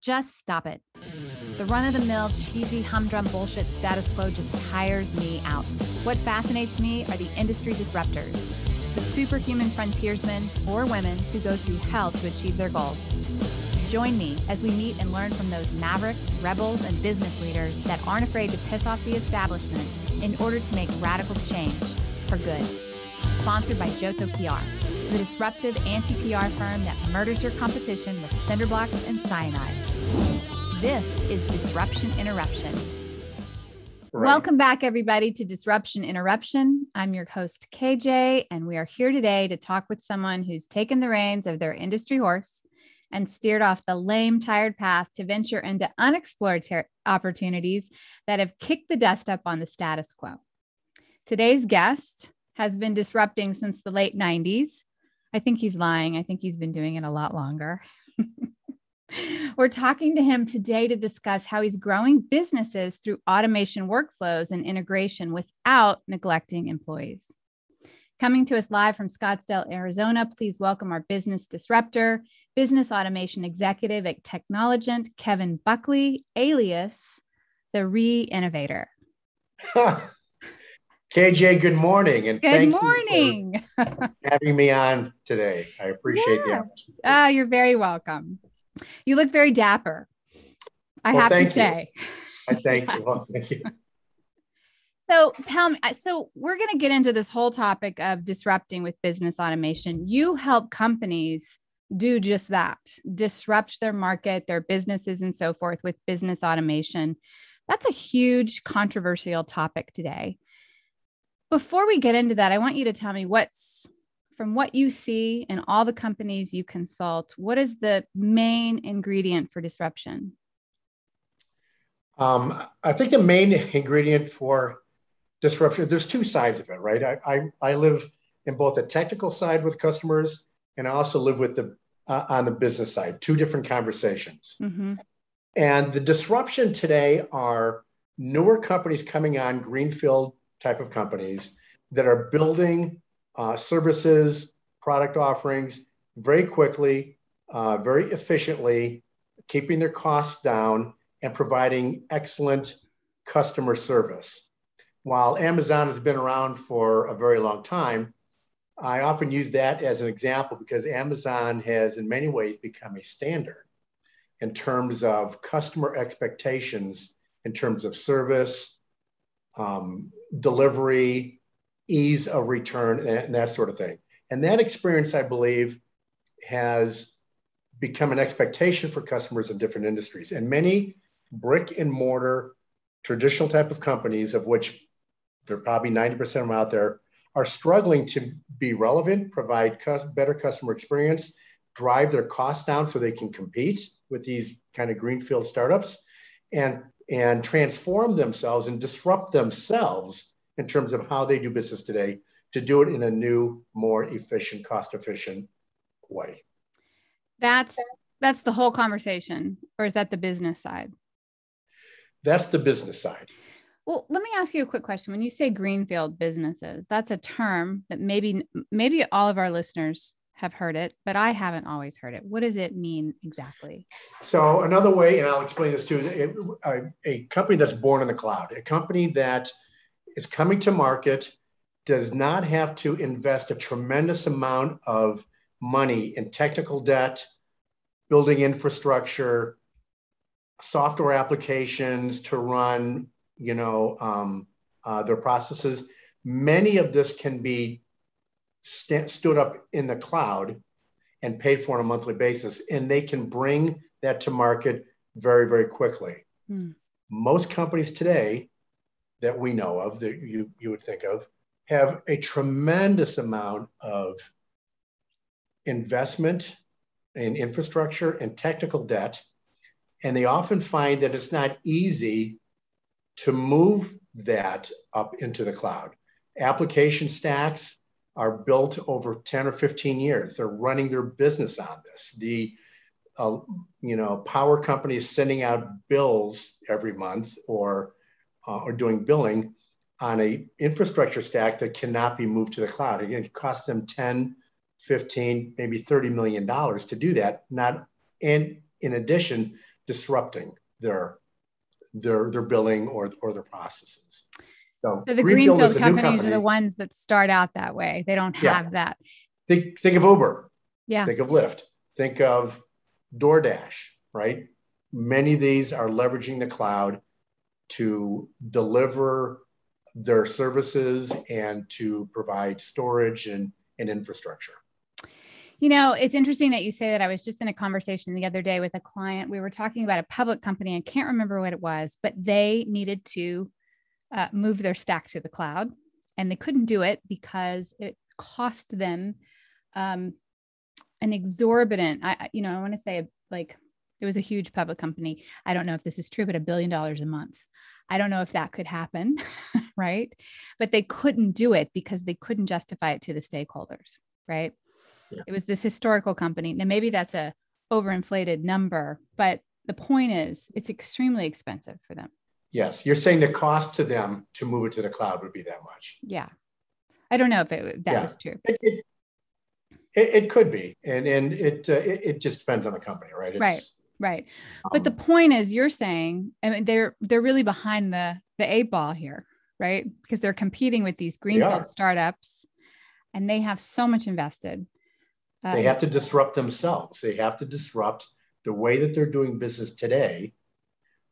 Just stop it. The run-of-the-mill, cheesy, humdrum bullshit status quo just tires me out. What fascinates me are the industry disruptors, the superhuman frontiersmen or women who go through hell to achieve their goals. Join me as we meet and learn from those mavericks, rebels, and business leaders that aren't afraid to piss off the establishment in order to make radical change for good. Sponsored by Johto PR, the disruptive anti-PR firm that murders your competition with cinder blocks and cyanide. This is Disruption Interruption. Right. Welcome back, everybody, to Disruption Interruption. I'm your host, KJ, and we are here today to talk with someone who's taken the reins of their industry horse and steered off the lame, tired path to venture into unexplored opportunities that have kicked the dust up on the status quo. Today's guest has been disrupting since the late 90s. I think he's lying. I think he's been doing it a lot longer. We're talking to him today to discuss how he's growing businesses through automation workflows and integration without neglecting employees. Coming to us live from Scottsdale, Arizona, please welcome our business disruptor, business automation executive at Technologent, Kevin Buckley, alias the Re-Innovator. KJ, good morning. And thank you for having me on today. I appreciate the opportunity. You're very welcome. You look very dapper, I have to say. I thank you. Well, thank you. So tell me, so we're going to get into this whole topic of disrupting with business automation. You help companies do just that, disrupt their market, their businesses, and so forth with business automation. That's a huge controversial topic today. Before we get into that, I want you to tell me from what you see in all the companies you consult, what is the main ingredient for disruption? I think the main ingredient for disruption, there's two sides of it, right? I live in both the technical side with customers, and I also live with on the business side, two different conversations. Mm-hmm. And the disruption today are newer companies coming on, Greenfield type of companies that are building services, product offerings very quickly, very efficiently, keeping their costs down and providing excellent customer service. While Amazon has been around for a very long time, I often use that as an example because Amazon has in many ways become a standard in terms of customer expectations, in terms of service, delivery, ease of return, and that sort of thing. And that experience, I believe, has become an expectation for customers in different industries. And many brick and mortar, traditional type of companies, of which there are probably 90% of them out there, are struggling to be relevant, provide better customer experience, drive their costs down so they can compete with these kind of greenfield startups, and transform themselves and disrupt themselves in terms of how they do business today to do it in a new, more efficient, cost-efficient way. That's the whole conversation, or is that the business side? That's the business side. Well, let me ask you a quick question. When you say greenfield businesses, that's a term that maybe all of our listeners have heard it, but I haven't always heard it. What does it mean exactly? So another way, and I'll explain this too, a company that's born in the cloud, a company that is coming to market, does not have to invest a tremendous amount of money in technical debt, building infrastructure, software applications to run, their processes. Many of this can be stood up in the cloud and paid for on a monthly basis, and they can bring that to market very, very quickly. Most companies today that we know of, that you would think of, have a tremendous amount of investment in infrastructure and technical debt, and they often find that it's not easy to move that up into the cloud. Application stacks are built over 10 or 15 years. They're running their business on this. The power company is sending out bills every month or doing billing on a infrastructure stack that cannot be moved to the cloud. Again, it costs them 10, 15, maybe $30 million to do that. And in addition, disrupting their billing or their processes. So the Greenfield is Greenfield a new companies company. are the ones that start out that way. They don't have that. Think of Uber. Yeah. Think of Lyft. Think of DoorDash, right? Many of these are leveraging the cloud to deliver their services and to provide storage and infrastructure. You know, it's interesting that you say that. I was just in a conversation the other day with a client. We were talking about a public company. I can't remember what it was, but they needed to move their stack to the cloud, and they couldn't do it because it cost them an exorbitant, I want to say, like, it was a huge public company. I don't know if this is true, but $1 billion a month. I don't know if that could happen, right? But they couldn't do it because they couldn't justify it to the stakeholders, right? Yeah. It was this historical company. Now, maybe that's a overinflated number, but the point is it's extremely expensive for them. Yes. You're saying the cost to them to move it to the cloud would be that much. Yeah. I don't know if that was true. It could be. And it just depends on the company, right? Right. But the point is, you're saying, I mean, they're really behind the 8 ball here, right? Because they're competing with these Greenfield startups, and they have so much invested. They have to disrupt themselves. They have to disrupt the way that they're doing business today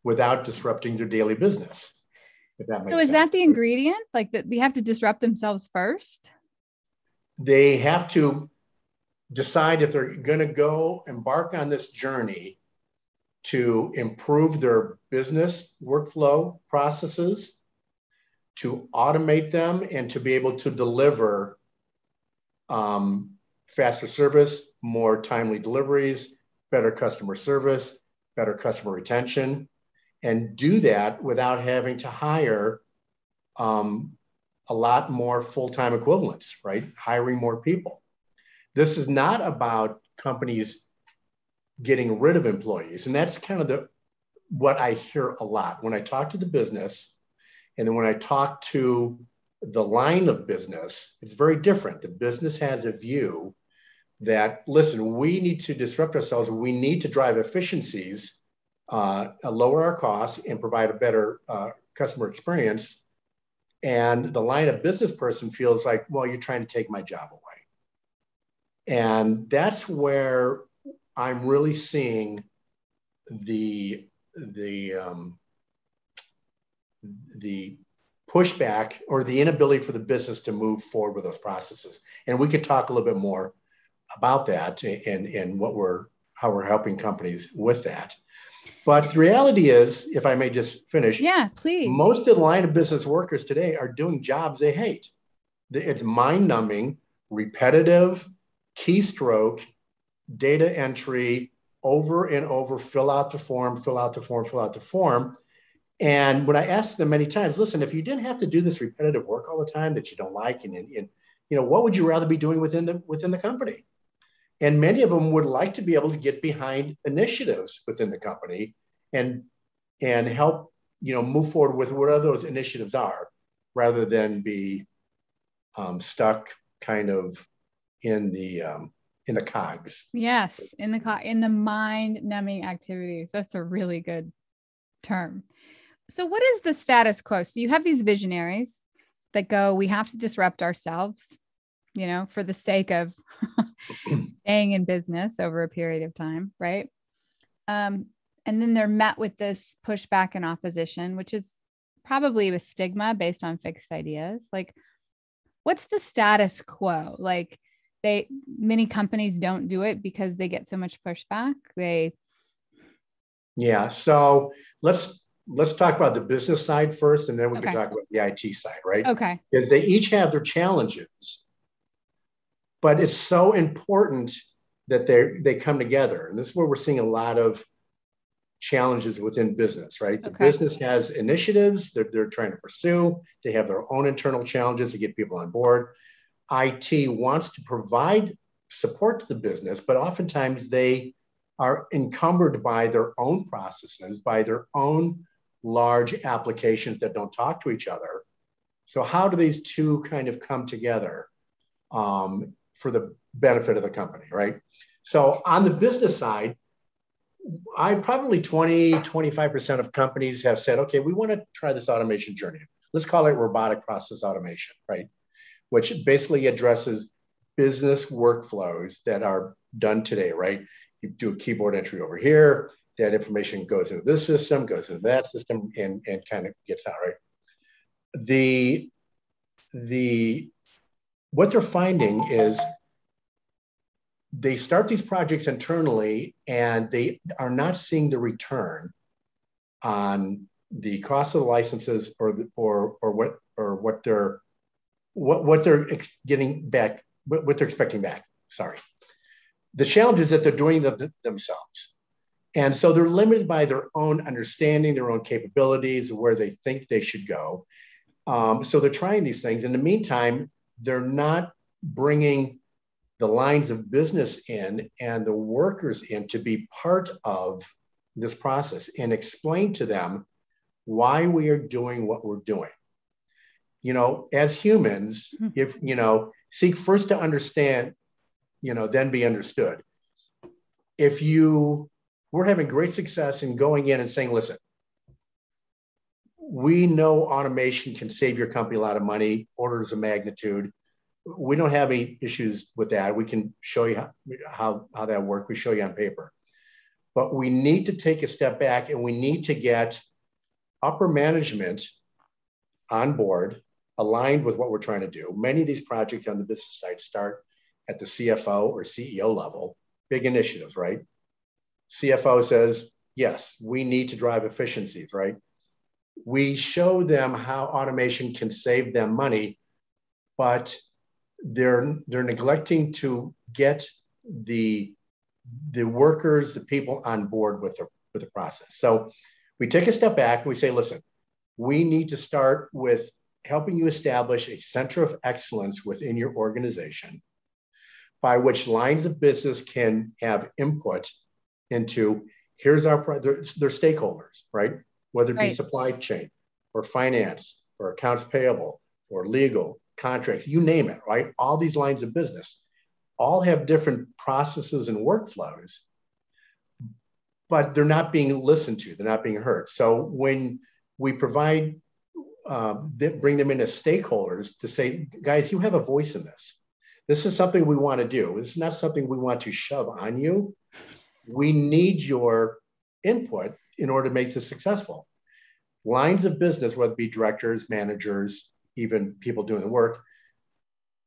without disrupting their daily business. If that makes sense. So is that the ingredient? Like that they have to disrupt themselves first? They have to decide if they're going to go embark on this journey to improve their business workflow processes, to automate them, and to be able to deliver faster service, more timely deliveries, better customer service, better customer retention, and do that without having to hire a lot more full-time equivalents, right? Hiring more people. This is not about companies getting rid of employees. And that's kind of what I hear a lot when I talk to the business. And then when I talk to the line of business, it's very different. The business has a view that, listen, we need to disrupt ourselves. We need to drive efficiencies, lower our costs, and provide a better customer experience. And the line of business person feels like, well, you're trying to take my job away. And that's where I'm really seeing the pushback or the inability for the business to move forward with those processes. And we could talk a little bit more about that and how we're helping companies with that. But the reality is, if I may just finish. Yeah, please. Most of the line of business workers today are doing jobs they hate. It's mind-numbing, repetitive, keystroke, data entry, over and over, fill out the form. And when I ask them many times, listen, if you didn't have to do this repetitive work all the time that you don't like, and what would you rather be doing within the company? And many of them would like to be able to get behind initiatives within the company and help, move forward with whatever those initiatives are, rather than be stuck kind of in the cogs. Yes, in the mind-numbing activities. That's a really good term. So what is the status quo? So you have these visionaries that go, we have to disrupt ourselves, for the sake of staying in business over a period of time, right? And then they're met with this pushback and opposition, which is probably a stigma based on fixed ideas. Like, what's the status quo? Like, many companies don't do it because they get so much pushback. Yeah. So let's talk about the business side first, and then we can talk about the IT side, right? Okay. Because they each have their challenges, but it's so important that they come together. And this is where we're seeing a lot of challenges within business, right? The business has initiatives they're trying to pursue. They have their own internal challenges to get people on board. IT wants to provide support to the business, but oftentimes they are encumbered by their own processes, by their own large applications that don't talk to each other. So how do these two kind of come together for the benefit of the company, right? So on the business side, I probably 25% of companies have said, okay, we want to try this automation journey. Let's call it robotic process automation, right? Which basically addresses business workflows that are done today, right? You do a keyboard entry over here, that information goes into this system, goes into that system, and kind of gets out, right? What they're finding is they start these projects internally and they are not seeing the return on the cost of the licenses or what they're getting back, what they're expecting back. Sorry. The challenge is that they're doing them themselves. And so they're limited by their own understanding, their own capabilities, where they think they should go. So they're trying these things. In the meantime, they're not bringing the lines of business in and the workers in to be part of this process and explain to them why we are doing what we're doing. As humans, if, seek first to understand, then be understood. We're having great success in going in and saying, listen, we know automation can save your company a lot of money, orders of magnitude. We don't have any issues with that. We can show you how that works. We show you on paper. But we need to take a step back and we need to get upper management on board, aligned with what we're trying to do. Many of these projects on the business side start at the CFO or CEO level, big initiatives, right? CFO says, yes, we need to drive efficiencies, right? We show them how automation can save them money, but they're neglecting to get the workers, the people on board with the process. So we take a step back and we say, listen, we need to start with helping you establish a center of excellence within your organization by which lines of business can have input into, here's their stakeholders, right? Whether it be supply chain or finance or accounts payable or legal, contracts, you name it, right? All these lines of business all have different processes and workflows, but they're not being listened to, they're not being heard. So when we bring them in as stakeholders to say, guys, you have a voice in this. This is something we want to do. This is not something we want to shove on you. We need your input in order to make this successful. Lines of business, whether it be directors, managers, even people doing the work,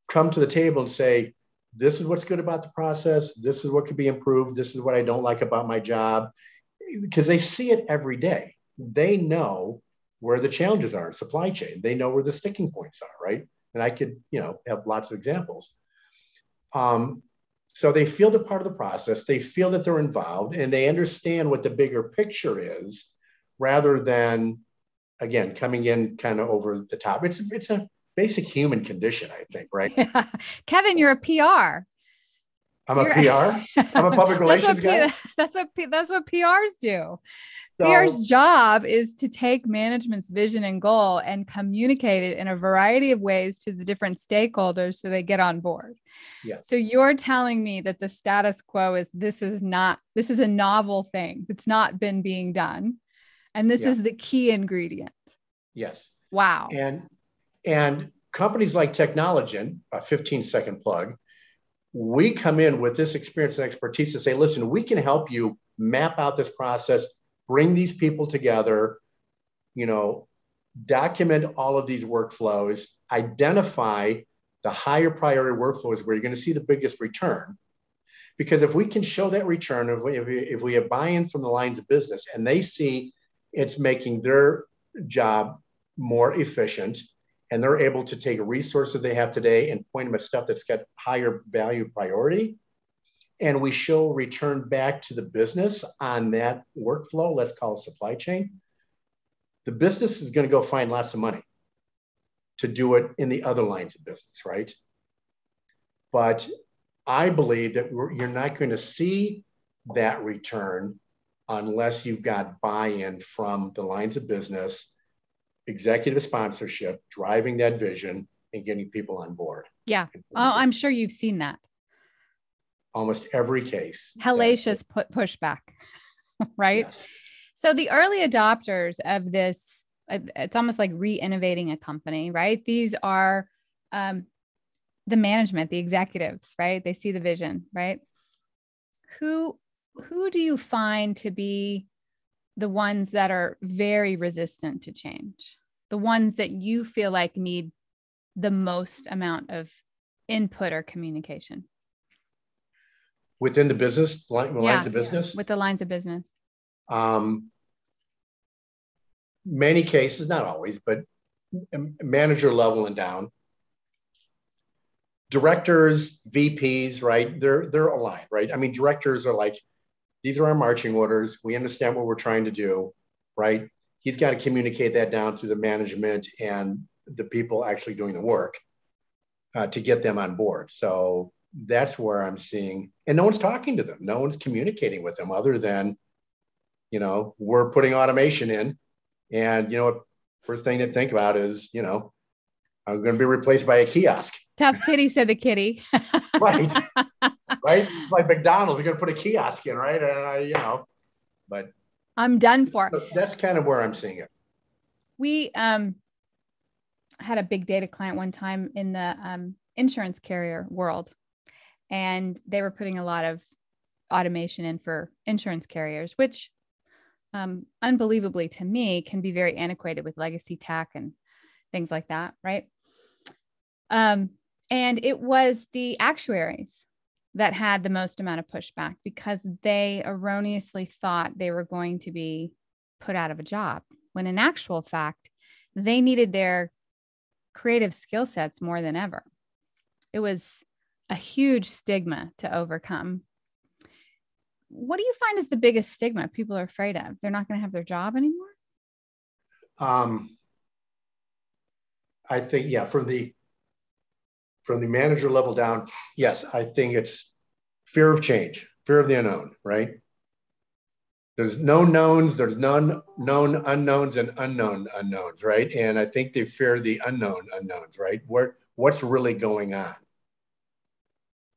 come to the table and say, this is what's good about the process. This is what could be improved. This is what I don't like about my job. Because they see it every day. They know where the challenges are in supply chain. They know where the sticking points are, right? And I could, have lots of examples. So they feel they're part of the process. They feel that they're involved and they understand what the bigger picture is rather than, again, coming in kind of over the top. It's a basic human condition, I think, right? Yeah. Kevin, you're a PR. I'm a PR. I'm a public relations guy. That's what PRs do. So, PR's job is to take management's vision and goal and communicate it in a variety of ways to the different stakeholders so they get on board. Yeah. So you're telling me that the status quo is this is a novel thing that's not been being done. And this is the key ingredient. Yes. Wow. And companies like Technologent, a 15-second plug, we come in with this experience and expertise to say, listen, we can help you map out this process, bring these people together, document all of these workflows, identify the higher priority workflows where you're going to see the biggest return. Because if we can show that return, if we have buy-in from the lines of business and they see it's making their job more efficient, and they're able to take resources they have today and point them at stuff that's got higher value priority, and we show return back to the business on that workflow, let's call it supply chain, the business is going to go find lots of money to do it in the other lines of business, right? But I believe that you're not going to see that return unless you've got buy-in from the lines of business, executive sponsorship, driving that vision and getting people on board. Yeah. Oh, I'm sure you've seen that. Almost every case. Hellacious pushback. right? Yes. So the early adopters of this, it's almost like re-innovating a company, right? These are the management, the executives, right? They see the vision, right? Who do you find to be the ones that are very resistant to change? The ones that you feel like need the most amount of input or communication? Within the business, lines of business? With the lines of business. Many cases, not always, but manager level and down. Directors, VPs, right? They're aligned, right? I mean, directors are like, these are our marching orders. We understand what we're trying to do, right? He's got to communicate that down to the management and the people actually doing the work to get them on board. So that's where I'm seeing, and no one's talking to them. No one's communicating with them other than, you know, we're putting automation in. And, you know, first thing to think about is, you know, I'm going to be replaced by a kiosk. Tough titty, said the kitty. Right. Right. It's like McDonald's, you're going to put a kiosk in, right? And you know, but I'm done for. That's kind of where I'm seeing it. We had a big data client one time in the insurance carrier world, and they were putting a lot of automation in for insurance carriers, which unbelievably to me can be very antiquated with legacy tech and things like that, right? And it was the actuaries that had the most amount of pushback because they erroneously thought they were going to be put out of a job, when in actual fact, they needed their creative skill sets more than ever. It was a huge stigma to overcome. What do you find is the biggest stigma people are afraid of? They're not going to have their job anymore? I think, yeah, from the manager level down, yes, I think it's fear of change, fear of the unknown, right? There's known knowns, there's known unknowns and unknown unknowns, right? And I think they fear the unknown unknowns, right? What's really going on?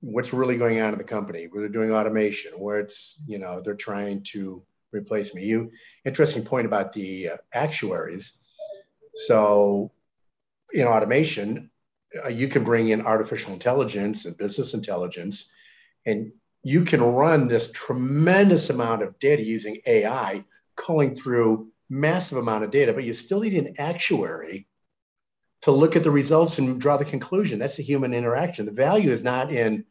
What's really going on in the company? Where they're doing automation, where it's, you know, they're trying to replace me. Interesting point about the actuaries. So, in automation, you can bring in artificial intelligence and business intelligence, and you can run this tremendous amount of data using AI, culling through massive amount of data, but you still need an actuary to look at the results and draw the conclusion. That's the human interaction. The value is not in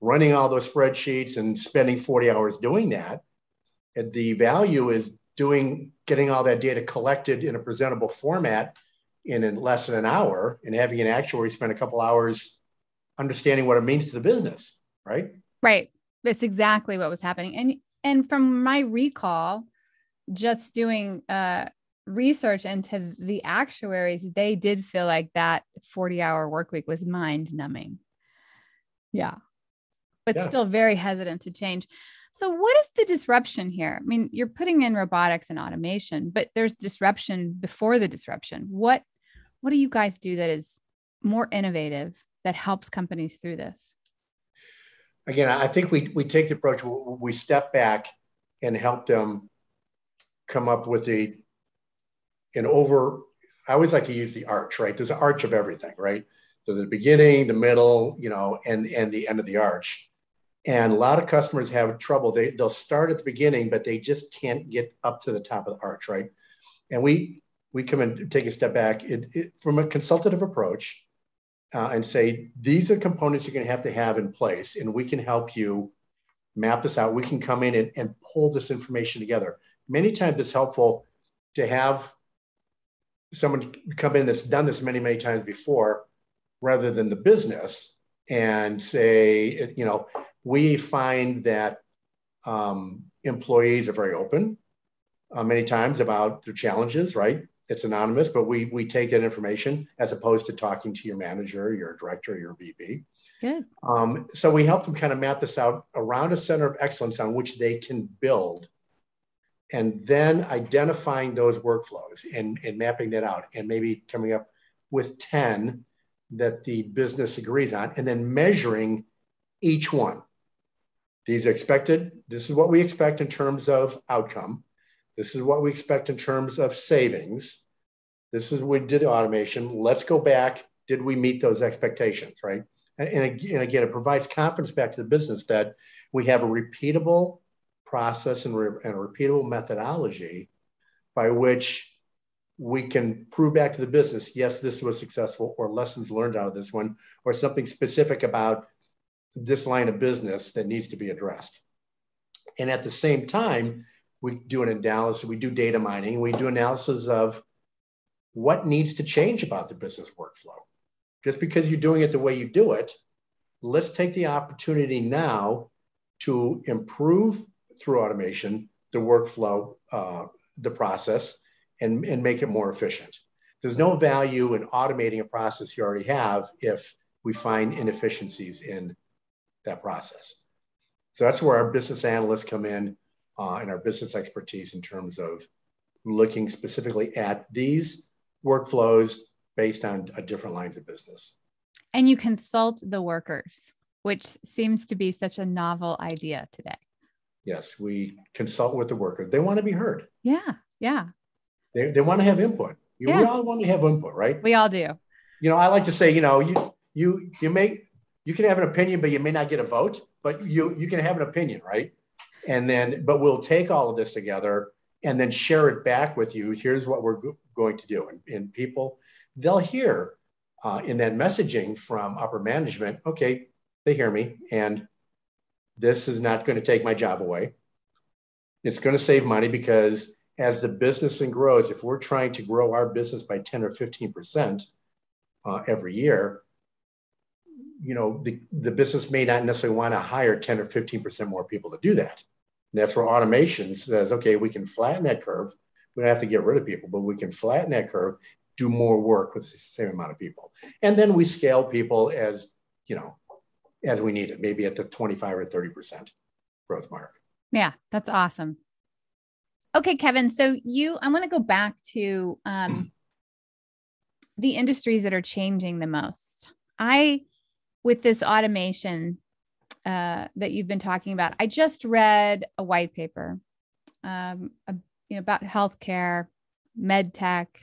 running all those spreadsheets and spending 40 hours doing that. The value is getting all that data collected in a presentable format in less than an hour, and having an actuary spend a couple hours understanding what it means to the business, right? Right. That's exactly what was happening. And from my recall, just doing research into the actuaries, they did feel like that 40-hour work week was mind numbing. Yeah. But still very hesitant to change. So what is the disruption here? I mean, you're putting in robotics and automation, but there's disruption before the disruption. What do you guys do that is more innovative that helps companies through this? Again, I think we take the approach, we step back and help them come up with I always like to use the arch, right? There's an arch of everything, right? So the beginning, the middle, you know, and the end of the arch. And a lot of customers have trouble. They'll start at the beginning, but they just can't get up to the top of the arch, right? And we come and take a step back from a consultative approach and say, these are components you're going to have in place, and we can help you map this out. We can come in and pull this information together. Many times it's helpful to have someone come in that's done this many, many times before, rather than the business, and say, you know, we find that employees are very open many times about their challenges, right? It's anonymous, but we take that information as opposed to talking to your manager, your director, your VP. Good. So we help them kind of map this out around a center of excellence on which they can build, and then identifying those workflows and mapping that out, and maybe coming up with 10 that the business agrees on, and then measuring each one. These are expected. This is what we expect in terms of outcome. This is what we expect in terms of savings. This is when we did the automation. Let's go back. Did we meet those expectations, right? And again, it provides confidence back to the business that we have a repeatable process and a repeatable methodology by which we can prove back to the business, yes, this was successful, or lessons learned out of this one, or something specific about this line of business that needs to be addressed. And at the same time, we do an analysis, we do data mining, we do analysis of what needs to change about the business workflow. Just because you're doing it the way you do it, let's take the opportunity now to improve through automation the workflow, the process, and make it more efficient. There's no value in automating a process you already have if we find inefficiencies in that process. So that's where our business analysts come in and our business expertise in terms of looking specifically at these workflows based on different lines of business. And you consult the workers, which seems to be such a novel idea today. Yes, we consult with the workers. They want to be heard. Yeah, yeah. They want to have input. We all want to have input, right? We all do. I like to say, you can have an opinion, but you may not get a vote, but you can have an opinion, right? But we'll take all of this together and then share it back with you. Here's what we're going to do. And people, they'll hear in that messaging from upper management, okay, they hear me, and this is not going to take my job away. It's going to save money because as the business grows, if we're trying to grow our business by 10 or 15% every year, the business may not necessarily want to hire 10 or 15% more people to do that. And that's where automation says, okay, we can flatten that curve. We don't have to get rid of people, but we can flatten that curve, do more work with the same amount of people. And then we scale people as we need it, maybe at the 25 or 30% growth mark. Yeah, that's awesome. Okay, Kevin. So I want to go back to the industries that are changing the most. With this automation that you've been talking about, I just read a white paper about healthcare, med tech,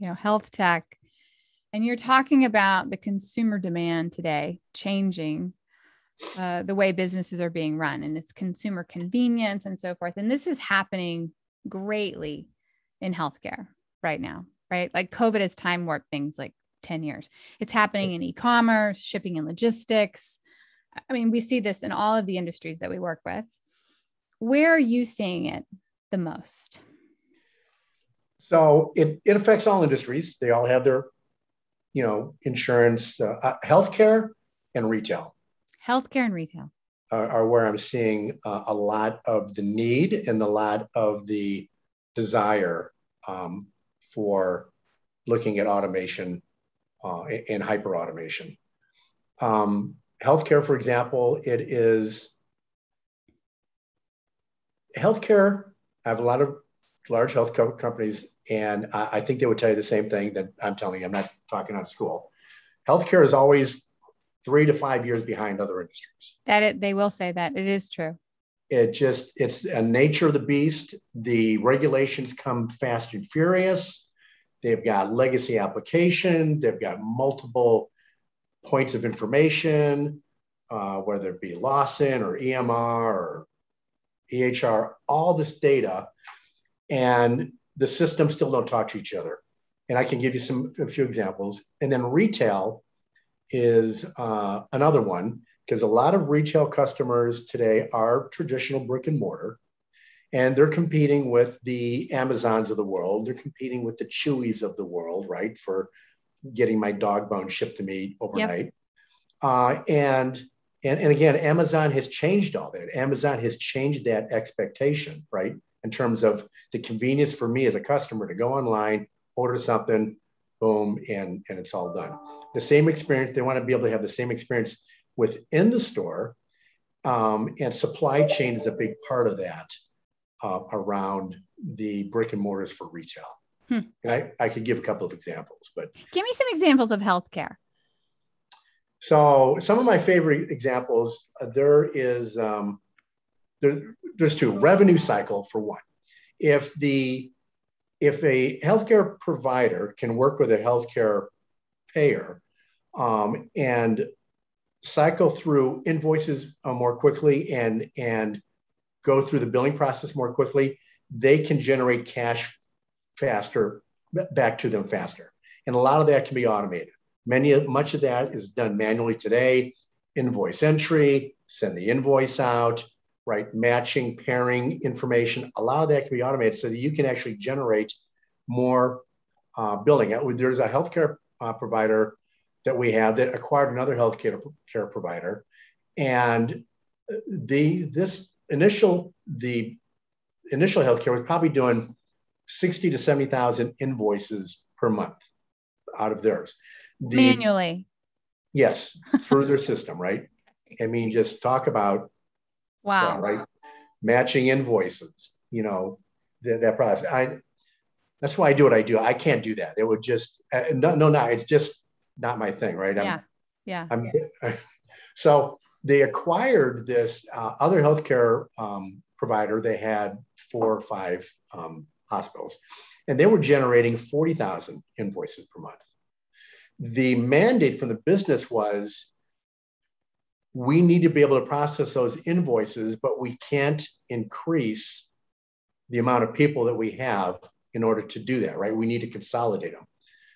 health tech. And you're talking about the consumer demand today changing the way businesses are being run, and it's consumer convenience and so forth. And this is happening greatly in healthcare right now, right? Like COVID has time warped things like 10 years. It's happening in e-commerce, shipping and logistics. I mean, we see this in all of the industries that we work with. Where are you seeing it the most? So it affects all industries. They all have their insurance, healthcare and retail. Healthcare and retail are where I'm seeing a lot of the need and a lot of the desire for looking at automation and hyper automation. Healthcare, for example, healthcare. I have a lot of large health companies, and I think they would tell you the same thing that I'm telling you. I'm not talking out of school. Healthcare is always 3 to 5 years behind other industries. They will say that. It is true. It's a nature of the beast. The regulations come fast and furious. They've got legacy applications. They've got multiple points of information, whether it be Lawson or EMR or EHR, all this data, and the systems still don't talk to each other. And I can give you a few examples. And then retail is another one, because a lot of retail customers today are traditional brick and mortar, and they're competing with the Amazons of the world. They're competing with the Chewies of the world, right, for getting my dog bone shipped to me overnight. Yep. And again, Amazon has changed all that. Amazon has changed that expectation, right, in terms of the convenience for me as a customer to go online, order something, boom, and it's all done. The same experience, they want to be able to have the same experience within the store, and supply chain is a big part of that around the brick and mortars for retail. And I could give a couple of examples, but give me some examples of healthcare. So some of my favorite examples, there is there's two. Revenue cycle for one. If a healthcare provider can work with a healthcare payer and cycle through invoices more quickly and go through the billing process more quickly, they can generate cash faster, back to them faster. And a lot of that can be automated. Much of that is done manually today. Invoice entry, send the invoice out, right? Matching, pairing information. A lot of that can be automated so that you can actually generate more billing. There's a healthcare provider that we have that acquired another healthcare provider. And the initial healthcare was probably doing 60 to 70,000 invoices per month out of theirs. Manually. Yes, through their system, right? I mean, just talk about, wow, right? Matching invoices, that process. That's why I do what I do. I can't do that. It would just, no, it's just not my thing, right? So they acquired this other healthcare provider. They had 4 or 5 hospitals, and they were generating 40,000 invoices per month. The mandate from the business was, we need to be able to process those invoices, but we can't increase the amount of people that we have in order to do that, right? We need to consolidate them.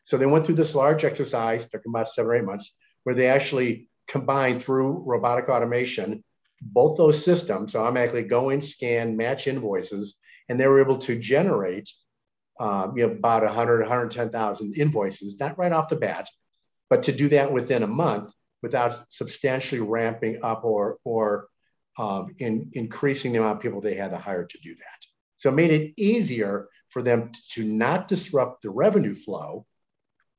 So they went through this large exercise, took about 7 or 8 months, where they actually combined through robotic automation, both those systems, so automatically go in, scan, match invoices, and they were able to generate about 100, 110,000 invoices, not right off the bat, but to do that within a month without substantially ramping up or increasing the amount of people they had to hire to do that. So it made it easier for them to not disrupt the revenue flow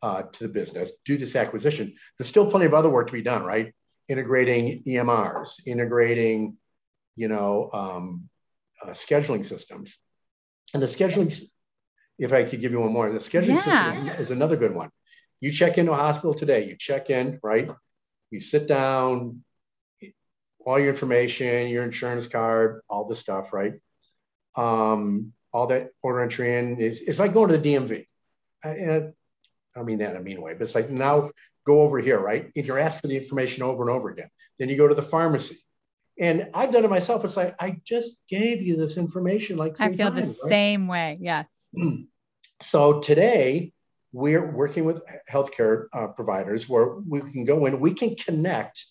to the business, do this acquisition. There's still plenty of other work to be done, right? Integrating EMRs, integrating, scheduling systems. And the scheduling, if I could give you one more, the scheduling system is another good one. You check into a hospital today, you check in, right? You sit down, all your information, your insurance card, all the stuff, right? All that order entry in it's like going to the DMV. I don't mean that in a mean way, but it's like, now go over here, right? And you're asked for the information over and over again. Then you go to the pharmacy. And I've done it myself. It's like, I just gave you this information like 3 times. I feel the same way. Yes. So today we're working with healthcare providers where we can go in, we can connect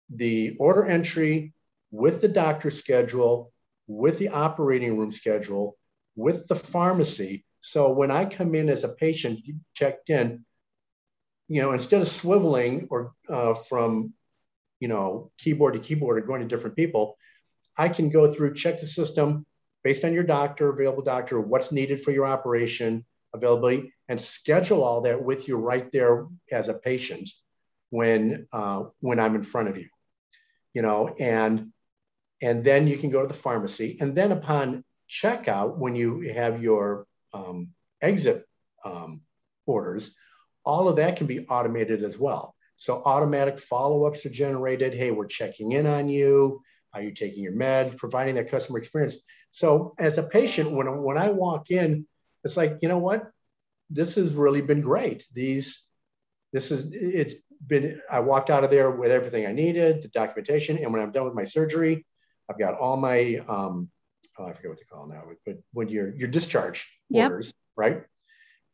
the order entry with the doctor schedule, with the operating room schedule, with the pharmacy. So when I come in as a patient, you checked in, instead of swiveling or from, keyboard to keyboard or going to different people, I can go through, check the system based on your doctor, available doctor, what's needed for your operation, availability, and schedule all that with you right there as a patient when I'm in front of you, and then you can go to the pharmacy. And then upon checkout, when you have your exit orders, all of that can be automated as well. So automatic follow-ups are generated. Hey, we're checking in on you. Are you taking your meds? Providing that customer experience. So as a patient, when I walk in, it's like, you know what? This has really been great. I walked out of there with everything I needed, the documentation. And when I'm done with my surgery, I've got all my, I forget what they call it now, but when your discharge orders, right?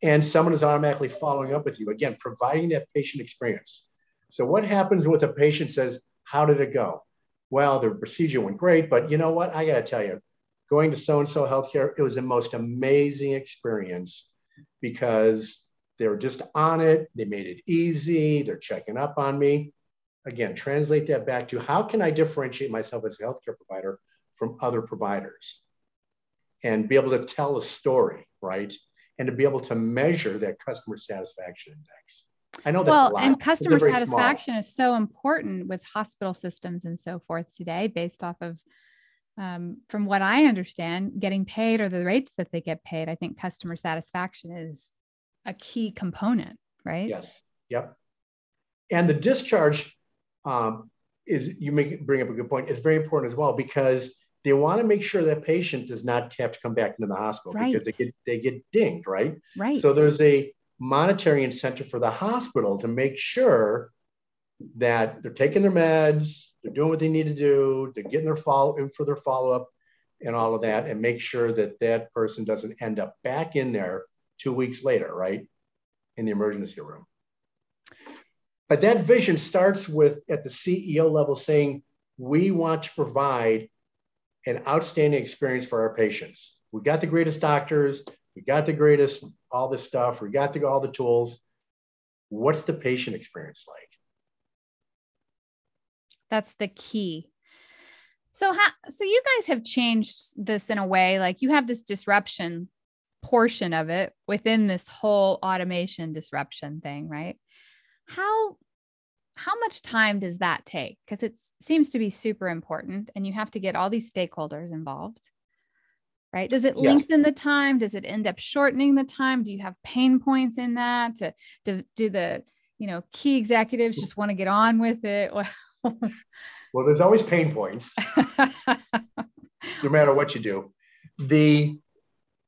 And someone is automatically following up with you. Again, providing that patient experience. So what happens with a patient says, how did it go? Well, the procedure went great, but you know what? I got to tell you, going to so-and-so healthcare, it was the most amazing experience because they were just on it. They made it easy. They're checking up on me. Again, translate that back to how can I differentiate myself as a healthcare provider from other providers and be able to tell a story, right? And to be able to measure that customer satisfaction index. I know that's a lot. And customer satisfaction is so important with hospital systems and so forth today, based off of, from what I understand, getting paid or the rates that they get paid. I think customer satisfaction is a key component, right? Yes. Yep. And the discharge bring up a good point. It's very important as well, because they want to make sure that patient does not have to come back into the hospital because they get dinged, right? Right. So there's a monetary incentive for the hospital to make sure that they're taking their meds, they're doing what they need to do, they're getting their follow-up and all of that, and make sure that that person doesn't end up back in there 2 weeks later, right? In the emergency room. But that vision starts with at the CEO level saying, we want to provide an outstanding experience for our patients. We got the greatest doctors, we got the greatest, all this stuff, we got all the tools. What's the patient experience like? That's the key. So you guys have changed this in a way, like you have this disruption portion of it within this whole automation disruption thing, right? How much time does that take? Because it seems to be super important and you have to get all these stakeholders involved, right? Does it lengthen the time? Does it end up shortening the time? Do you have pain points in that? Do the, key executives just want to get on with it? Well, there's always pain points, no matter what you do.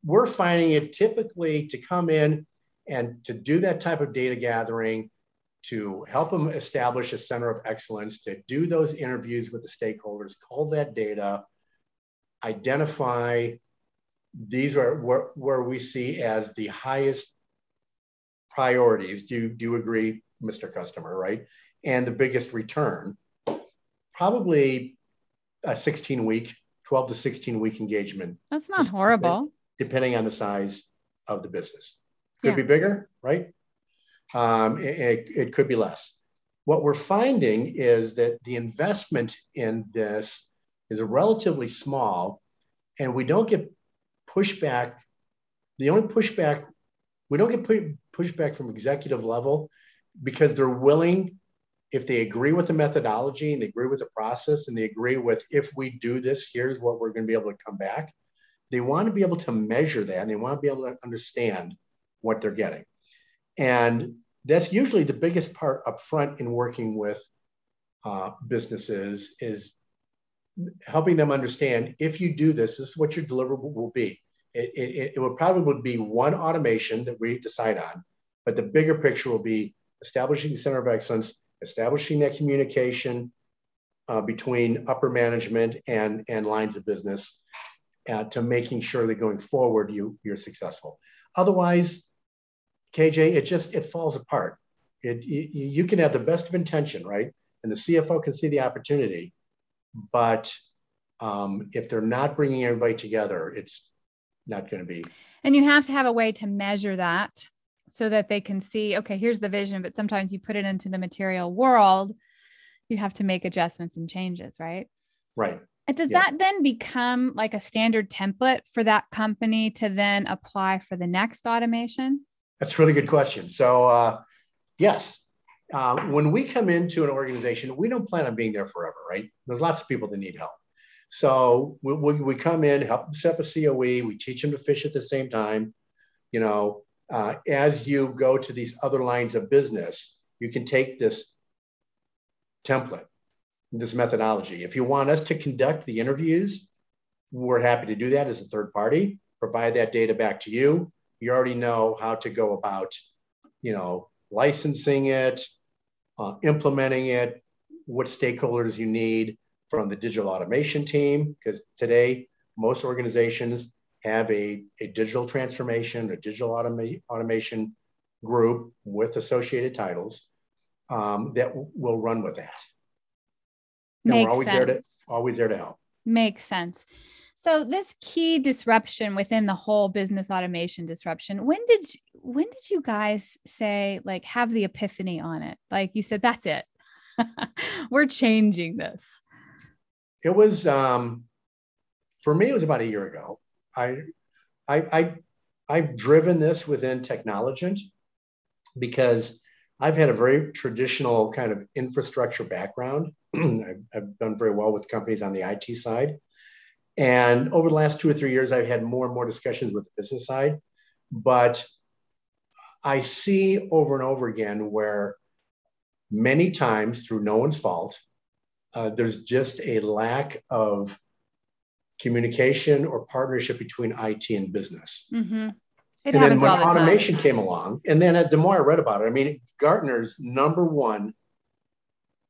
We're finding it typically to come in and to do that type of data gathering, to help them establish a center of excellence, to do those interviews with the stakeholders, cull that data, identify these are where we see as the highest priorities. Do you agree, Mr. Customer, right? And the biggest return, probably a 12 to 16 week engagement. That's not horrible. Depending on the size of the business. Could be bigger, right? It could be less. What we're finding is that the investment in this is relatively small, and we don't get pushback. The only pushback, we don't get pushback from executive level because they're willing, if they agree with the methodology and they agree with the process and they agree with, if we do this, here's what we're going to be able to come back. They want to be able to measure that and they want to be able to understand what they're getting. And that's usually the biggest part up front in working with businesses, is helping them understand, if you do this, this is what your deliverable will be. It will probably be one automation that we decide on, but the bigger picture will be establishing the center of excellence, establishing that communication between upper management and lines of business, to making sure that going forward, you're successful. Otherwise, KJ, it falls apart. You can have the best of intention, right? And the CFO can see the opportunity, but if they're not bringing everybody together, it's not going to be. And you have to have a way to measure that so that they can see, okay, here's the vision, but sometimes you put it into the material world, you have to make adjustments and changes, right? Right. And does that then become like a standard template for that company to then apply for the next automation? That's a really good question. So yes, when we come into an organization, we don't plan on being there forever, right? There's lots of people that need help. So we come in, help them set up a COE, we teach them to fish at the same time. As you go to these other lines of business, you can take this template, this methodology. If you want us to conduct the interviews, we're happy to do that as a third party, provide that data back to you. You already know how to go about, licensing it, implementing it, what stakeholders you need from the digital automation team, because today most organizations have a digital transformation or digital automation group with associated titles that will run with that. And we're always there to help. Makes sense. So this key disruption within the whole business automation disruption, when did you guys say, like, have the epiphany on it? Like you said, that's it. We're changing this. It was, for me, it was about a year ago. I've driven this within Technologent because I've had a very traditional kind of infrastructure background. I've done very well with companies on the IT side. And over the last 2 or 3 years, I've had more and more discussions with the business side. But I see over and over again where many times, through no one's fault, there's just a lack of communication or partnership between IT and business. Mm-hmm. It And then happens when all the time. automation came along, and then the more I read about it, I mean, Gartner's number one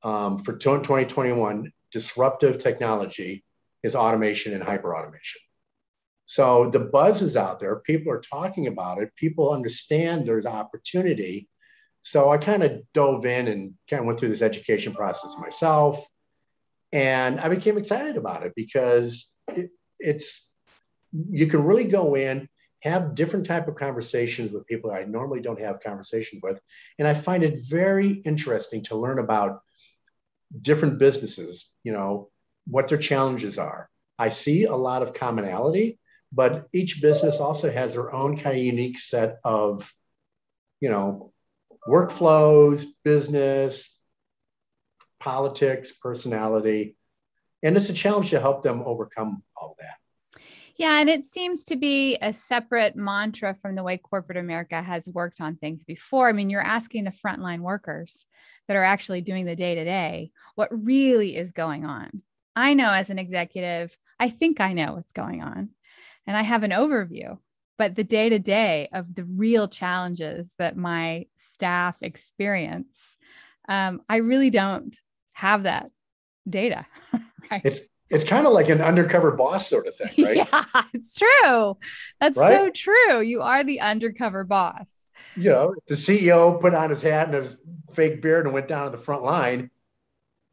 for 2021 disruptive technology is automation and hyper automation. So the buzz is out there. People are talking about it. People understand there's opportunity. So I kind of dove in and kind of went through this education process myself. And I became excited about it because it's, you can really go in, have different type of conversations with people I normally don't have conversations with. And I find it very interesting to learn about different businesses, you know, what their challenges are. I see a lot of commonality, but each business also has their own kind of unique set of, you know, workflows, business, politics, personality. And it's a challenge to help them overcome all of that. Yeah. And it seems to be a separate mantra from the way corporate America has worked on things before. I mean, you're asking the frontline workers that are actually doing the day-to-day what really is going on. I know as an executive, I think I know what's going on and I have an overview, but the day-to-day of the real challenges that my staff experience, I really don't have that data. Right? It's kind of like an undercover boss sort of thing, right? Yeah, it's true. That's right? So true. You are the undercover boss. You know, the CEO put on his hat and his fake beard and went down to the front line.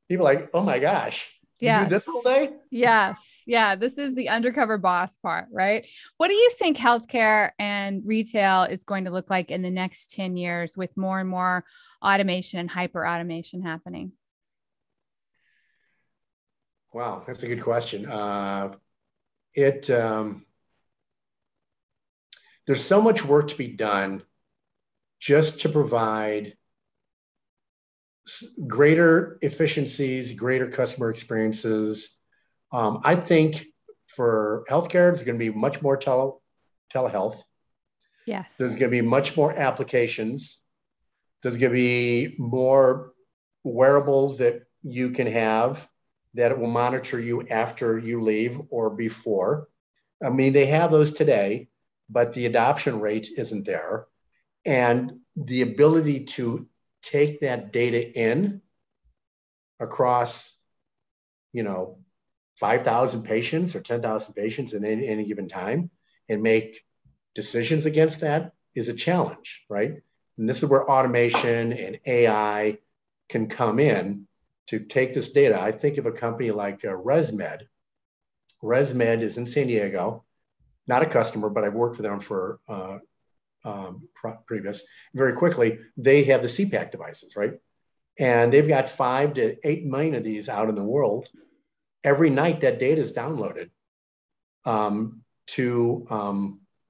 People are like, oh my gosh, you do this all day? Yes. Yeah. This is the undercover boss part, right? What do you think healthcare and retail is going to look like in the next 10 years with more and more automation and hyper automation happening? Wow, that's a good question. There's so much work to be done just to provide greater efficiencies, greater customer experiences. I think for healthcare, there's going to be much more telehealth. Yes. There's going to be much more applications. There's going to be more wearables that you can have that will monitor you after you leave or before. I mean, they have those today, but the adoption rate isn't there. And the ability to take that data in across, you know, 5,000 patients or 10,000 patients at any given time and make decisions against that is a challenge, right? And this is where automation and AI can come in to take this data. I think of a company like ResMed. ResMed is in San Diego, not a customer, but I've worked for them for previous. Very quickly, they have the CPAC devices, right? And they've got 5 to 8 million of these out in the world. Every night that data is downloaded to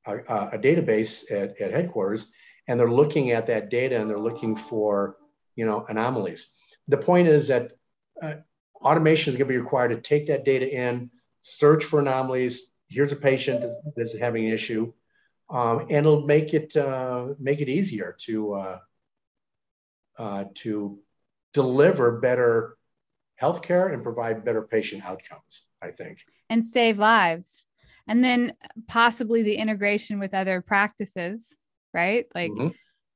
a database at headquarters, and they're looking at that data and they're looking for, you know, anomalies. The point is that automation is going to be required to take that data in, search for anomalies. Here's a patient that's having an issue, and it'll make it easier to deliver better healthcare and provide better patient outcomes, I think, and save lives. And then possibly the integration with other practices, right? Like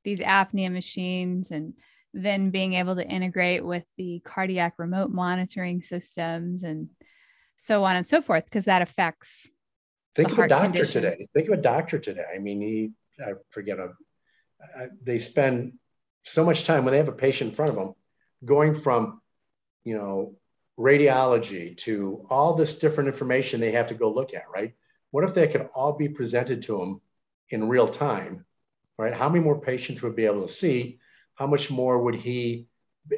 these apnea machines, and then being able to integrate with the cardiac remote monitoring systems and so on and so forth, because that affects Think of a doctor condition. today. Think of a doctor today. I mean, they spend so much time when they have a patient in front of them going from, you know, radiology to all this different information they have to go look at, right? What if that could all be presented to them in real time, right? How many more patients would be able to see? How much more would he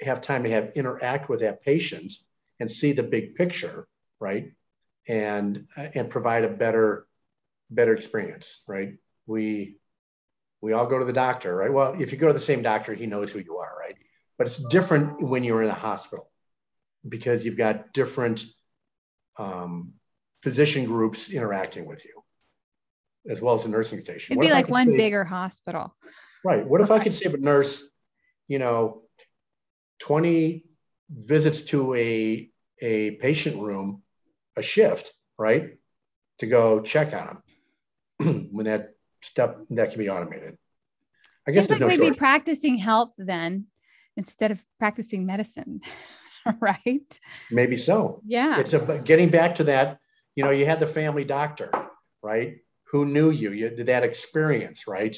have time to interact with that patient and see the big picture, right? And provide a better experience, right? We all go to the doctor, right? Well, if you go to the same doctor, he knows who you are, right? But it's different when you're in a hospital because you've got different physician groups interacting with you, as well as a nursing station. It'd be like one bigger hospital. Right. What if I could save a nurse, you know, 20 visits to a patient room a shift, right? to go check on them when that can be automated. I guess Seems there's like no we'd be shortage. practicing health then instead of practicing medicine, right? Maybe so. Yeah. It's getting back to that, you had the family doctor, right? Who knew you did that experience, right?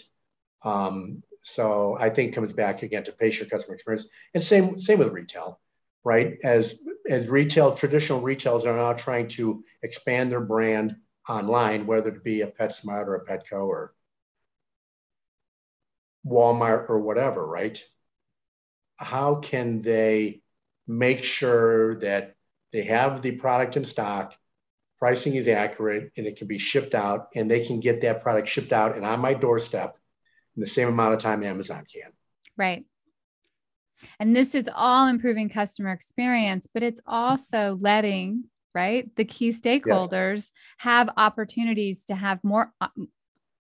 So I think it comes back again to patient customer experience, and same with retail, right? As traditional retailers are now trying to expand their brand online, whether it be a PetSmart or a Petco or Walmart or whatever, right? How can they make sure that they have the product in stock, pricing is accurate, and it can be shipped out, and they can get that product shipped out and on my doorstep in the same amount of time Amazon can. Right. And this is all improving customer experience, but it's also letting, right, the key stakeholders have opportunities to have more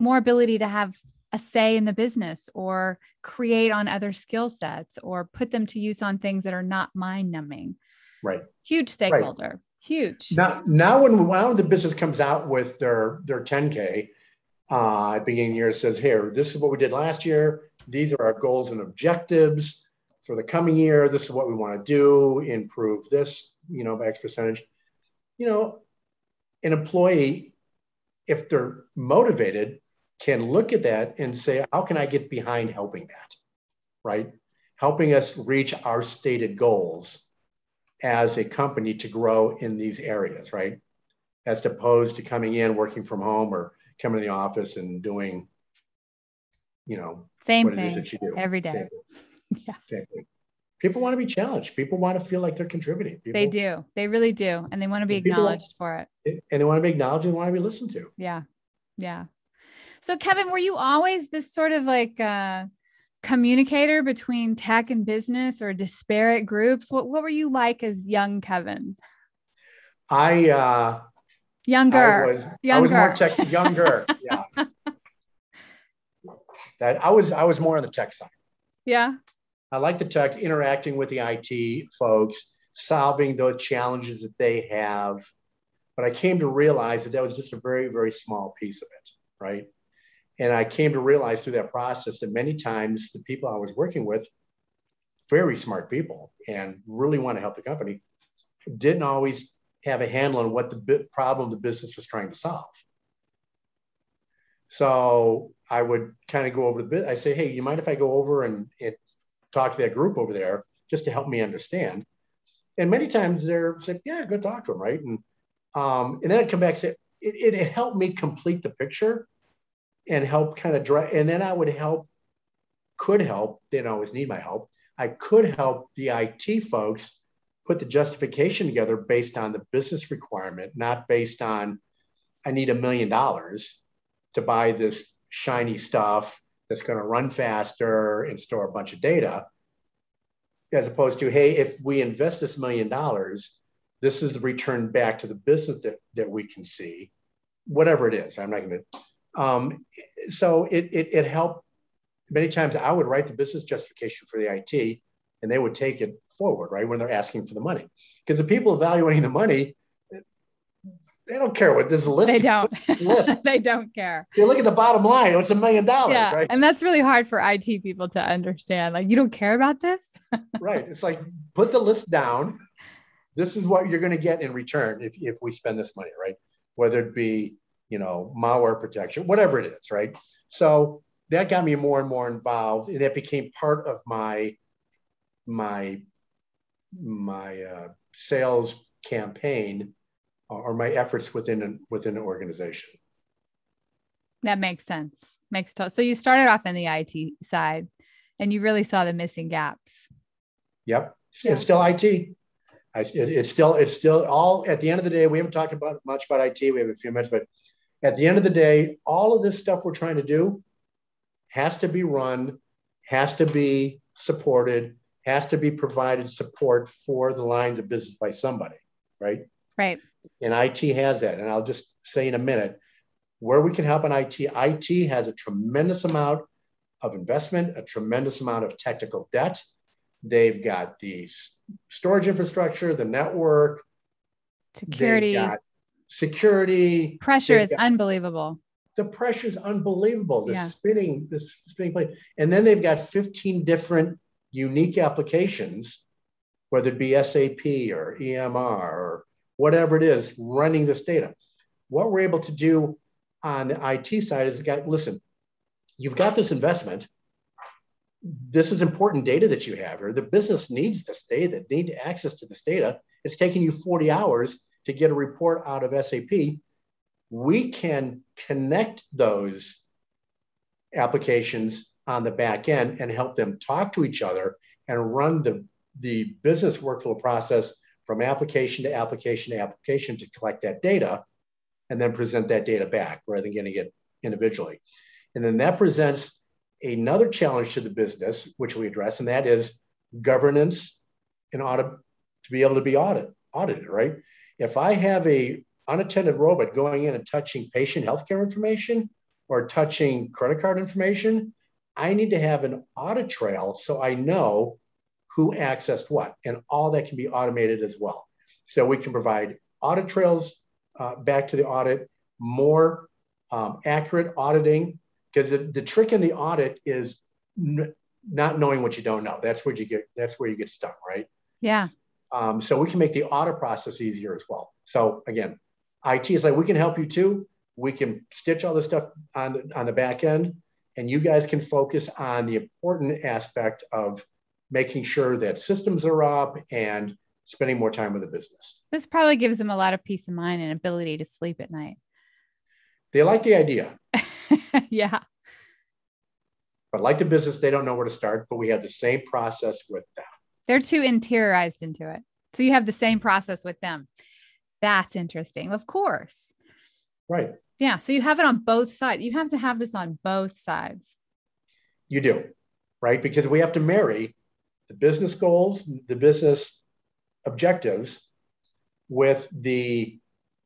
ability to have a say in the business, or create on other skill sets, or put them to use on things that are not mind numbing. Right. Huge stakeholder. Right. Huge. Now when the business comes out with their 10K at the beginning of the year, it says, here, this is what we did last year. These are our goals and objectives for the coming year. This is what we want to do, improve this, by X percentage. An employee, if they're motivated, can look at that and say, how can I get behind helping that, right? Helping us reach our stated goals as a company to grow in these areas, right? As opposed to coming in, working from home, or coming to the office and doing, same what thing it is that you do every day. Same thing. Yeah. Same thing. People want to be challenged. People want to feel like they're contributing. They do. They really do. And they want to be acknowledged for it. And they want to be acknowledged and want to be listened to. Yeah. Yeah. So Kevin, were you always this sort of like communicator between tech and business, or disparate groups? What were you like as young Kevin? Younger. I was more younger. Yeah. I was more on the tech side. Yeah. I like the tech, interacting with the IT folks, solving those challenges that they have. But I came to realize that was just a very, very small piece of it, right? And I came to realize through that process that many times the people I was working with, very smart people and really want to help the company, didn't always have a handle on what the problem the business was trying to solve. So I would kind of go over the bit. I say, hey, you mind if I go over and talk to that group over there just to help me understand? And many times they're saying, yeah, go talk to them, right? And then I'd come back and say, it helped me complete the picture and help kind of drive. And then I could help, they didn't always need my help. I could help the IT folks put the justification together based on the business requirement, not based on, I need $1 million to buy this shiny stuff that's going to run faster and store a bunch of data, as opposed to, hey, if we invest this $1 million, this is the return back to the business that we can see, whatever it is. I'm not going to. So it helped. Many times I would write the business justification for the IT, and they would take it forward, right, when they're asking for the money. Because the people evaluating the money, they don't care what there's a list. They don't. List. They don't care. They look at the bottom line. It's $1 million, yeah. right? And that's really hard for IT people to understand. Like, you don't care about this? Right. It's like, put the list down. This is what you're going to get in return if we spend this money, right? Whether it be, malware protection, whatever it is, right? So that got me more and more involved, and that became part of my sales campaign or my efforts within an organization. That makes sense. So you started off in the IT side, and you really saw the missing gaps. Yep. Yeah. It's still IT. It's still all, at the end of the day, we haven't talked much about IT. We have a few minutes, but at the end of the day, all of this stuff we're trying to do has to be run, has to be supported, has to be provided support for the lines of business by somebody, right? Right. And IT has that. And I'll just say in a minute, where we can help in IT has a tremendous amount of investment, a tremendous amount of technical debt. They've got the storage infrastructure, the network, security, security. Pressure is unbelievable. The pressure is unbelievable. The Yeah. spinning plate. And then they've got 15 different unique applications, whether it be SAP or EMR or whatever it is, running this data. What we're able to do on the IT side is, listen, you've got this investment. This is important data that you have here. The business needs this data, need access to this data. It's taking you 40 hours to get a report out of SAP. We can connect those applications on the back end and help them talk to each other and run the business workflow process from application to application to application to collect that data and then present that data back rather than getting it individually. And then that presents another challenge to the business, which we address, and that is governance and audit, to be able to be audited, right? If I have a unattended robot going in and touching patient healthcare information or touching credit card information, I need to have an audit trail so I know who accessed what, and all that can be automated as well. So we can provide audit trails back to the audit, more accurate auditing, because the trick in the audit is not knowing what you don't know. That's where you get stuck, right? Yeah. So we can make the audit process easier as well. So again, IT is like, we can help you too. We can stitch all this stuff on the back end, and you guys can focus on the important aspect of making sure that systems are up and spending more time with the business. This probably gives them a lot of peace of mind and ability to sleep at night. They like the idea. Yeah. But like the business, they don't know where to start, but we have the same process with them. They're too interiorized into it. So you have the same process with them. That's interesting. Of course. Right. Yeah. So you have it on both sides. You have to have this on both sides. You do, right? Because we have to marry the business goals, the business objectives with the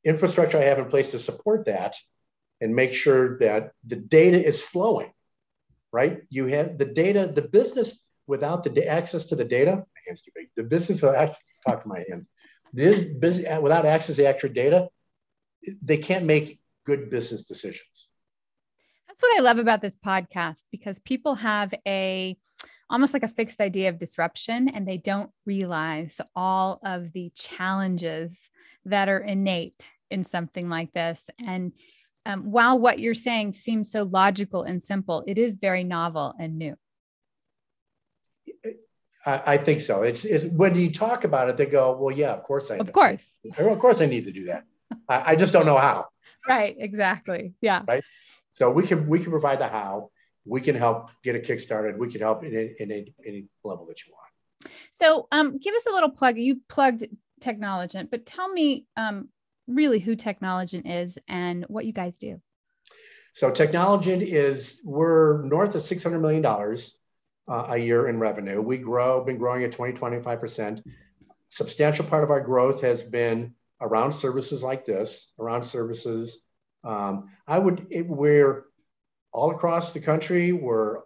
infrastructure I have in place to support that and make sure that the data is flowing, right? You have the data, the business without the access to the data, my hand's too big. The business, talk to my hands. This business without access to the actual data, they can't make good business decisions. That's what I love about this podcast, because people have almost like a fixed idea of disruption, and they don't realize all of the challenges that are innate in something like this. And while what you're saying seems so logical and simple, it is very novel and new. I think so. It's when you talk about it, they go, well, yeah, of course I know. Of course. Of course I need to do that. I just don't know how. Right. Exactly. Yeah. Right. So we can provide the how. We can help get a kick-started. We can help in any level that you want. So give us a little plug. You plugged Technologent, but tell me really who Technologent is and what you guys do. So Technologent we're north of $600 million a year in revenue. We've been growing at 25%. Substantial part of our growth has been around services like this, we're all across the country. We're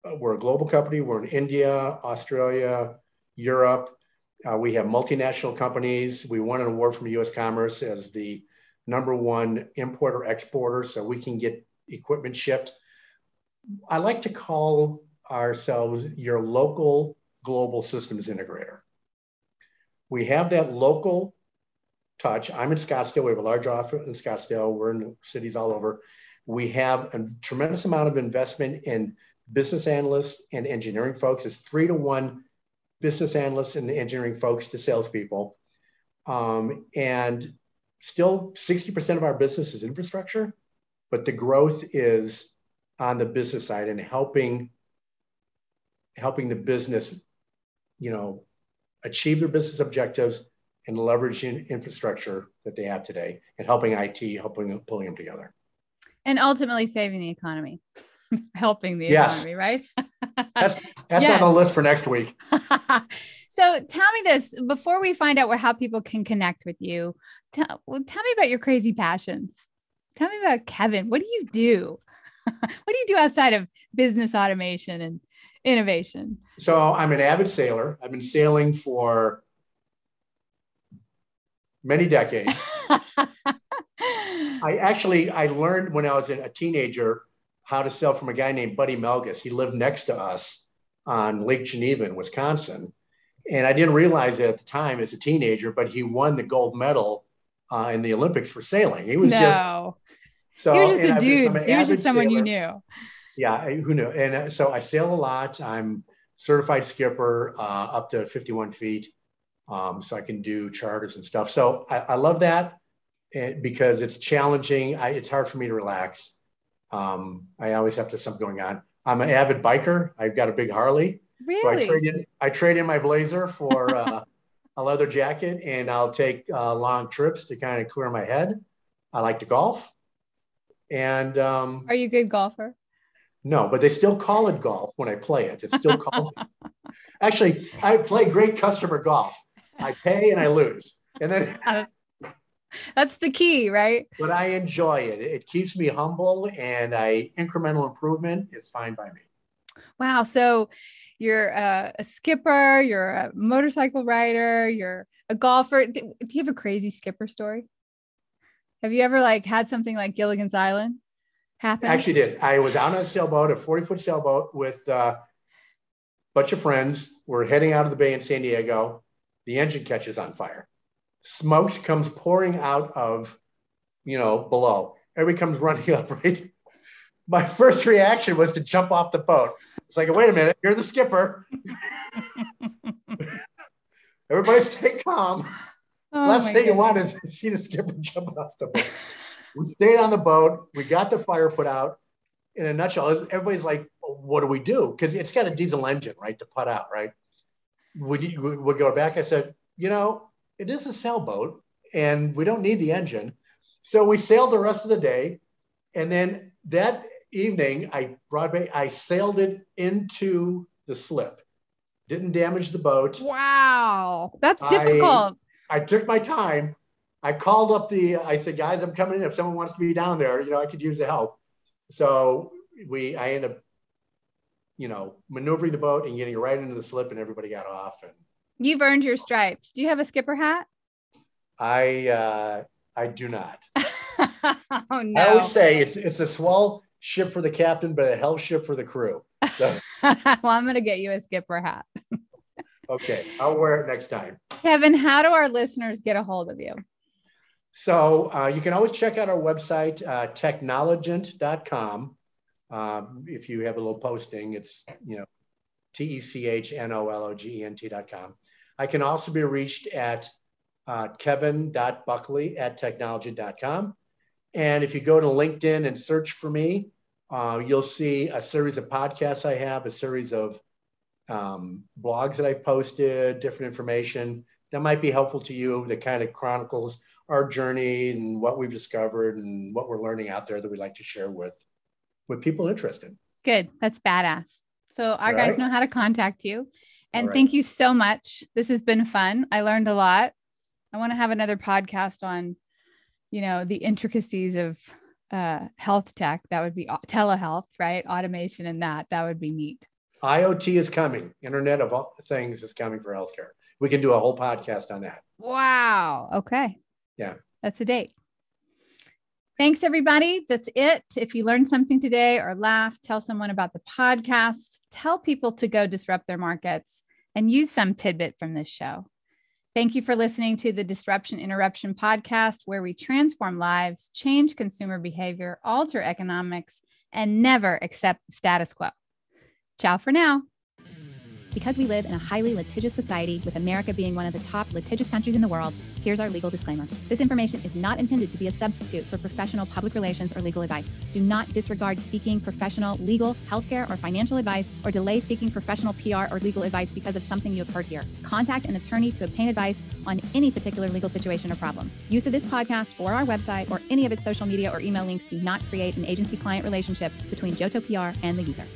a global company. We're in India, Australia, Europe. We have multinational companies. We won an award from U.S. Commerce as the #1 importer exporter, so we can get equipment shipped. I like to call ourselves your local global systems integrator. We have that local touch. I'm in Scottsdale. We have a large office in Scottsdale. We're in cities all over. We have a tremendous amount of investment in business analysts and engineering folks. It's 3-to-1 business analysts and engineering folks to salespeople. And still 60% of our business is infrastructure, but the growth is on the business side and helping the business, achieve their business objectives and leveraging infrastructure that they have today and helping IT, pulling them together. And ultimately saving the economy, helping the economy, right? That's on the list for next week. So tell me this, before we find out how people can connect with you, tell me about your crazy passions. Tell me about Kevin. What do you do? What do you do outside of business automation and innovation? So I'm an avid sailor. I've been sailing for many decades. I learned when I was a teenager how to sell from a guy named Buddy Melgus. He lived next to us on Lake Geneva in Wisconsin. And I didn't realize it at the time as a teenager, but he won the gold medal in the Olympics for sailing. He was just he was just a dude. He was just someone sailor. You knew. Yeah, who knew? And so I sail a lot. I'm certified skipper up to 51 feet. So I can do charters and stuff. So I love that because it's challenging. It's hard for me to relax. I always have to have something going on. I'm an avid biker. I've got a big Harley. Really? So I trade in my blazer for a leather jacket, and I'll take long trips to kind of clear my head. I like to golf. And are you a good golfer? No, but they still call it golf when I play it. It's still called. Actually, I play great customer golf. I pay and I lose, and then that's the key, right? But I enjoy it. It keeps me humble, and incremental improvement is fine by me. Wow. So you're a skipper, you're a motorcycle rider, you're a golfer. Do you have a crazy skipper story? Have you ever had something like Gilligan's Island happen? I actually did. I was out on a sailboat, a 40-foot sailboat with a bunch of friends. We're heading out of the bay in San Diego. The engine catches on fire. Smoke comes pouring out of, below. Everybody comes running up, right? My first reaction was to jump off the boat. It's like, wait a minute, you're the skipper. Everybody stay calm. Last thing you want is to see the skipper jump off the boat. We stayed on the boat. We got the fire put out. In a nutshell, everybody's like, what do we do? Because it's got a diesel engine, right, to put out, right? We go back. I said, it is a sailboat, and we don't need the engine. So we sailed the rest of the day. And then that evening, I sailed it into the slip. Didn't damage the boat. Wow. That's difficult. I took my time. I called up I said, guys, I'm coming in. If someone wants to be down there, I could use the help. So I ended up, maneuvering the boat and getting right into the slip, and everybody got off. And you've earned your stripes. Do you have a skipper hat? I do not. Oh no! I always say it's a swell ship for the captain, but a hell ship for the crew. So. Well, I'm going to get you a skipper hat. Okay, I'll wear it next time. Kevin, how do our listeners get a hold of you? So you can always check out our website, technologent.com. If you have a little posting, it's, technologent.com. I can also be reached at kevin.buckley@technologent.com. And if you go to LinkedIn and search for me, you'll see a series of podcasts I have, a series of blogs that I've posted, different information that might be helpful to you, that kind of chronicles our journey and what we've discovered and what we're learning out there that we'd like to share with people interested. Good. That's badass. So our guys know how to contact you. And thank you so much. This has been fun. I learned a lot. I want to have another podcast on, the intricacies of health tech. That would be telehealth, right? Automation and that would be neat. IoT is coming. Internet of all things is coming for healthcare. We can do a whole podcast on that. Wow. Okay. Yeah. That's a date. Thanks, everybody. That's it. If you learned something today or laughed, tell someone about the podcast. Tell people to go disrupt their markets and use some tidbit from this show. Thank you for listening to the Disruption Interruption podcast, where we transform lives, change consumer behavior, alter economics, and never accept the status quo. Ciao for now. Because we live in a highly litigious society, with America being one of the top litigious countries in the world, here's our legal disclaimer. This information is not intended to be a substitute for professional public relations or legal advice. Do not disregard seeking professional, legal, healthcare, or financial advice, or delay seeking professional PR or legal advice because of something you have heard here. Contact an attorney to obtain advice on any particular legal situation or problem. Use of this podcast or our website or any of its social media or email links do not create an agency-client relationship between Johto PR and the user.